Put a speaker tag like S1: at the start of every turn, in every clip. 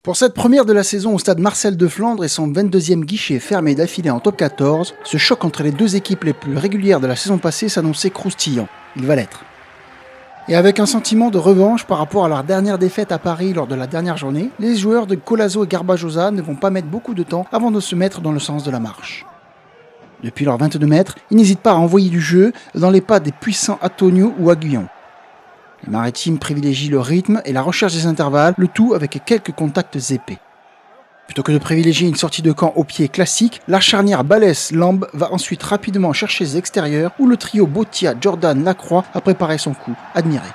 S1: Pour cette première de la saison au stade Marcel de Flandre et son 22e guichet fermé d'affilée en top 14, ce choc entre les deux équipes les plus régulières de la saison passée s'annonçait croustillant. Il va l'être. Et avec un sentiment de revanche par rapport à leur dernière défaite à Paris lors de la dernière journée, les joueurs de Collazo et Garbajosa ne vont pas mettre beaucoup de temps avant de se mettre dans le sens de la marche. Depuis leurs 22 mètres, ils n'hésitent pas à envoyer du jeu dans les pas des puissants Antonio ou Aguillon. Les Maritimes privilégient le rythme et la recherche des intervalles, le tout avec quelques contacts épais. Plutôt que de privilégier une sortie de camp au pied classique, la charnière Balès-Lambe va ensuite rapidement chercher les extérieurs où le trio Botia-Jordan-Lacroix a préparé son coup, admiré.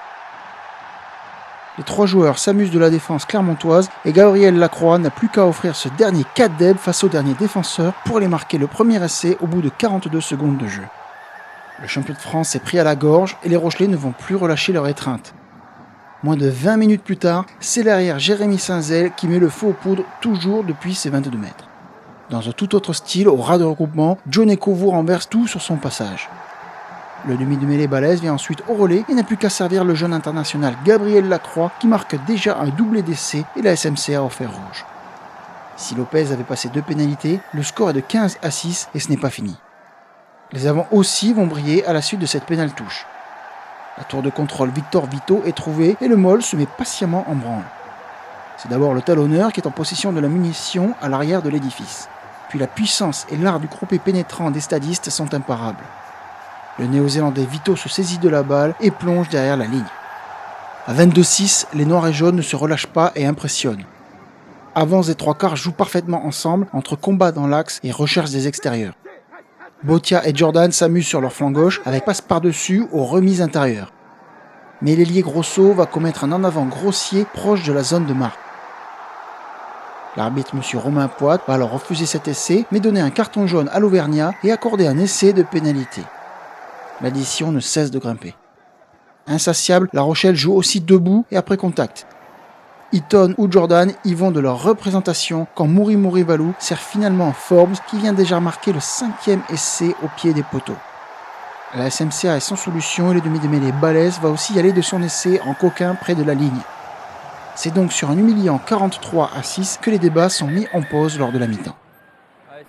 S1: Les trois joueurs s'amusent de la défense clermontoise et Gabriel Lacroix n'a plus qu'à offrir ce dernier 4 deb face au dernier défenseur pour aller marquer le premier essai au bout de 42 secondes de jeu. Le champion de France est pris à la gorge et les Rochelais ne vont plus relâcher leur étreinte. Moins de 20 minutes plus tard, c'est l'arrière Jérémy Saint-Zel qui met le feu aux poudres toujours depuis ses 22 mètres. Dans un tout autre style, au ras de regroupement, John Ecovo renverse tout sur son passage. Le demi de mêlée Balès vient ensuite au relais et n'a plus qu'à servir le jeune international Gabriel Lacroix qui marque déjà un doublé d'essai et la SMCA au fer rouge. Si Lopez avait passé 2 pénalités, le score est de 15-6 et ce n'est pas fini. Les avants aussi vont briller à la suite de cette pénale touche. La tour de contrôle Victor Vito est trouvée et le Moll se met patiemment en branle. C'est d'abord le talonneur qui est en possession de la munition à l'arrière de l'édifice. Puis la puissance et l'art du croupé pénétrant des stadistes sont imparables. Le néo-zélandais Vito se saisit de la balle et plonge derrière la ligne. À 22-6, les noirs et jaunes ne se relâchent pas et impressionnent. Avants et trois quarts jouent parfaitement ensemble entre combat dans l'axe et recherche des extérieurs. Botia et Jordan s'amusent sur leur flanc gauche avec passe par-dessus aux remises intérieures. Mais l'ailier Grosso va commettre un en-avant grossier proche de la zone de marque. L'arbitre M. Romain Poit va alors refuser cet essai, mais donner un carton jaune à l'Auvergnat et accorder un essai de pénalité. L'addition ne cesse de grimper. Insatiable, La Rochelle joue aussi debout et après contact. Eaton ou Jordan y vont de leur représentation quand Mouri Valou sert finalement Forbes qui vient déjà marquer le 5e essai au pied des poteaux. La SMCA est sans solution et le demi de mêlée Balès va aussi y aller de son essai en coquin près de la ligne. C'est donc sur un humiliant 43-6 que les débats sont mis en pause lors de la mi-temps.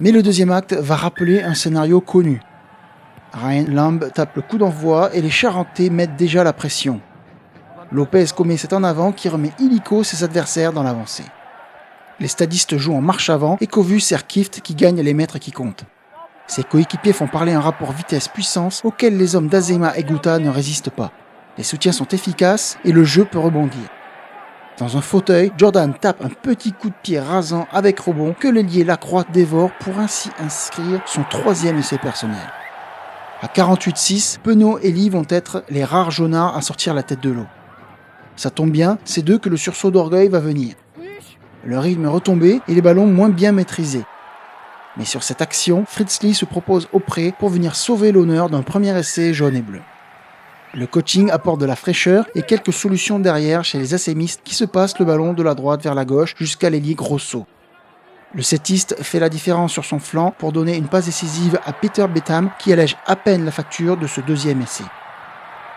S1: Mais le deuxième acte va rappeler un scénario connu. Ryan Lambe tape le coup d'envoi et les Charentais mettent déjà la pression. Lopez commet cet en avant qui remet illico ses adversaires dans l'avancée. Les stadistes jouent en marche avant et Kovu sert Kift qui gagne les mètres qui comptent. Ses coéquipiers font parler un rapport vitesse-puissance auquel les hommes d'Azema et Gouta ne résistent pas. Les soutiens sont efficaces et le jeu peut rebondir. Dans un fauteuil, Jordan tape un petit coup de pied rasant avec rebond que l'ailier Lacroix dévore pour ainsi inscrire son 3e essai personnel. À 48-6, Penaud et Lee vont être les rares jaunards à sortir la tête de l'eau. Ça tombe bien, c'est d'eux que le sursaut d'orgueil va venir. Le rythme est retombé et les ballons moins bien maîtrisés. Mais sur cette action, Fritz Lee se propose auprès pour venir sauver l'honneur d'un premier essai jaune et bleu. Le coaching apporte de la fraîcheur et quelques solutions derrière chez les assémistes qui se passent le ballon de la droite vers la gauche jusqu'à l'ailier Grosso. Le settiste fait la différence sur son flanc pour donner une passe décisive à Peter Betham qui allège à peine la facture de ce deuxième essai.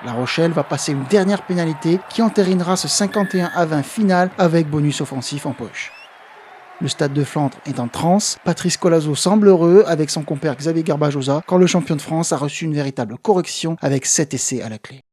S1: La Rochelle va passer une dernière pénalité qui entérinera ce 51-20 final avec bonus offensif en poche. Le stade de Flandre est en transe, Patrice Collazo semble heureux avec son compère Xavier Garbajosa quand le champion de France a reçu une véritable correction avec 7 essais à la clé.